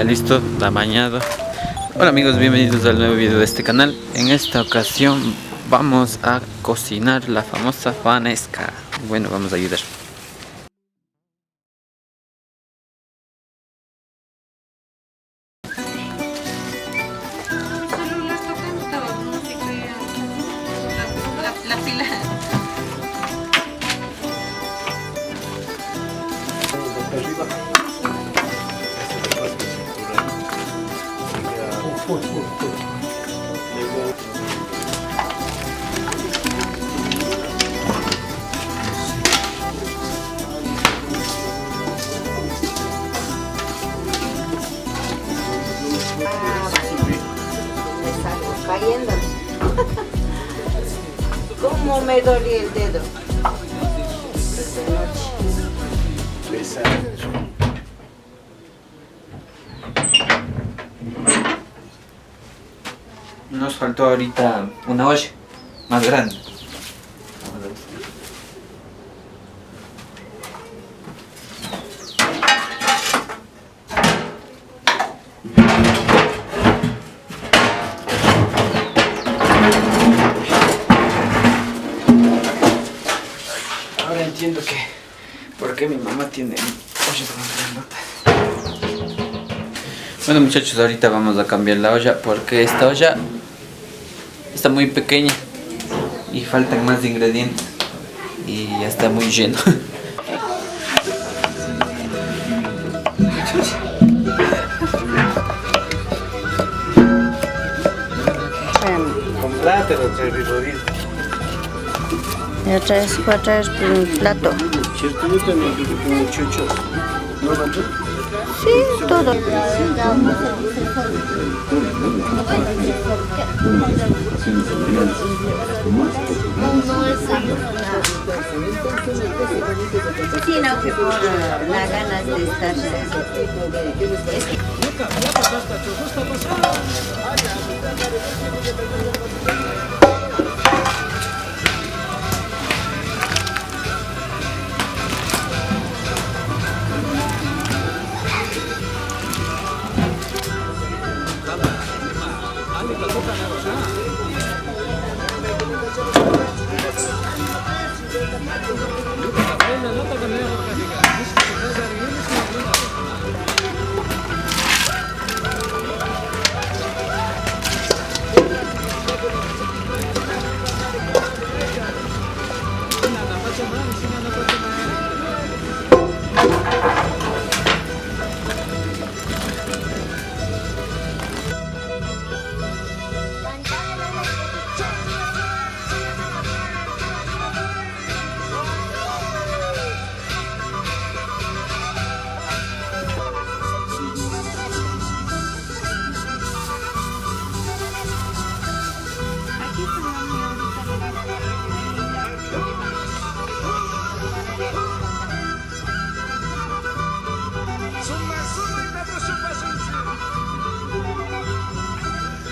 listo, está bañado. Hola amigos, bienvenidos al nuevo video de este canal. En esta ocasión vamos a cocinar la famosa fanesca. Bueno, vamos a ayudar. La pila. Me salgo cayendo. ¿Cómo me dolía el dedo? Desde noche. Nos faltó ahorita una olla más grande. Ahora entiendo que por qué mi mamá tiene ollas tan grandotas. Bueno muchachos, ahorita vamos a cambiar la olla porque esta olla está muy pequeña y faltan más ingredientes y ya está muy lleno. Con plátano, tres rodillas. Y otra vez fue a traer un plato. ¿Cierto? Yo también con chuchos. ¿No, Nacho? Sí, todo. Sino que por las ganas de estar.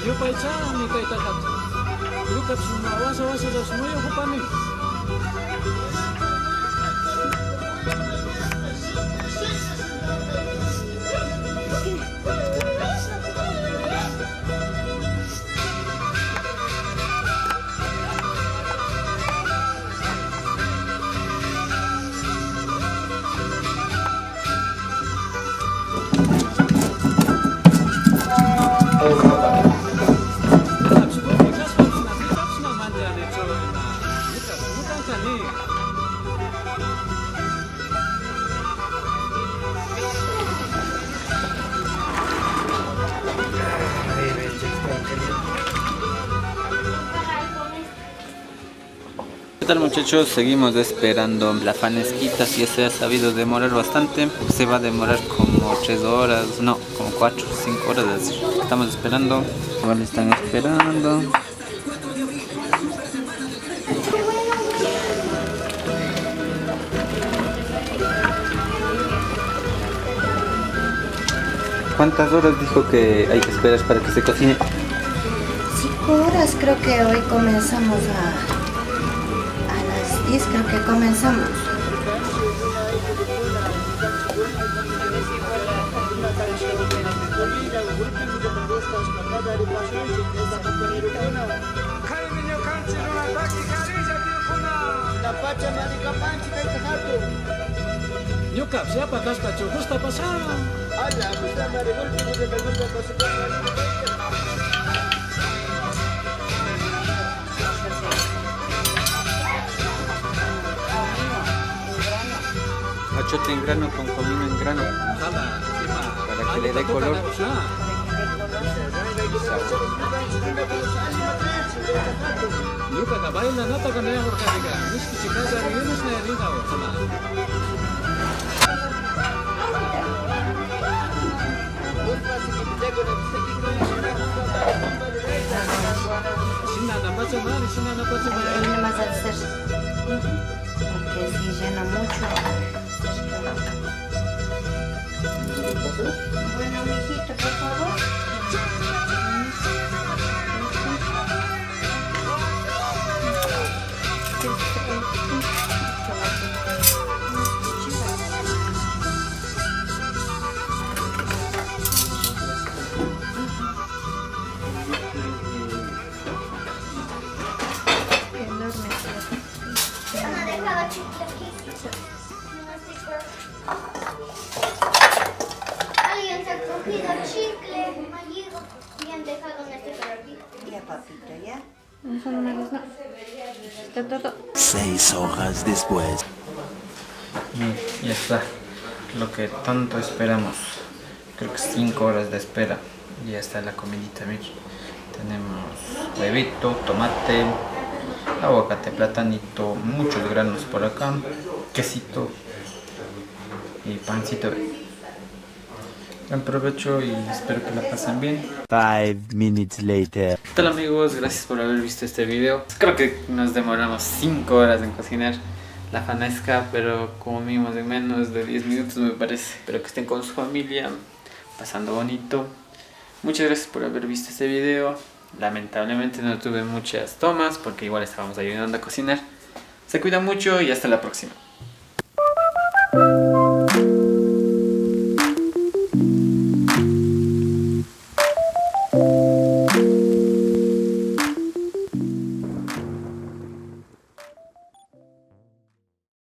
Yo paichan ni kay takat. Lukat semua wasa-wasa semua yo kupani. ¿Qué tal muchachos? Seguimos esperando la fanesquita. Si se ha sabido demorar bastante, se va a demorar como 3 horas, no, como 4 o 5 horas. Estamos esperando, igual están esperando. ¿Cuántas horas dijo que hay que esperar para que se cocine? 5 horas creo que hoy comenzamos a las 10 creo que comenzamos. Nyuka, siapa kaspa chukusta pasado? Achote en grano con comino en grano. Para que le dé color. Nyuka ka baila nata ka nea horkadika. Miski chikaza riyunos na erida o sama. Sina na pacha mari, sina na pacha mari. Viene más al ser. Porque si llena mucho. Bueno, mijito, por favor. Alguien se ha cogido chicle, malligo, y han dejado en este carrito. Ya, papito, ya. Eso no me gusta. Está todo. 6 horas después. Ya está. Lo que tanto esperamos. Creo que 5 horas de espera. Ya está la comidita, miren. Tenemos huevito, tomate, aguacate, platanito, muchos granos por acá, quesito y pancito. Buen provecho y espero que la pasen bien. 5 minutes later. ¿Qué tal, amigos? Gracias por haber visto este video. Creo que nos demoramos 5 horas en cocinar la fanesca, pero como vimos en menos de 10 minutos me parece. Espero que estén con su familia, pasando bonito. Muchas gracias por haber visto este video. Lamentablemente no tuve muchas tomas porque igual estábamos ayudando a cocinar. Se cuidan mucho y hasta la próxima.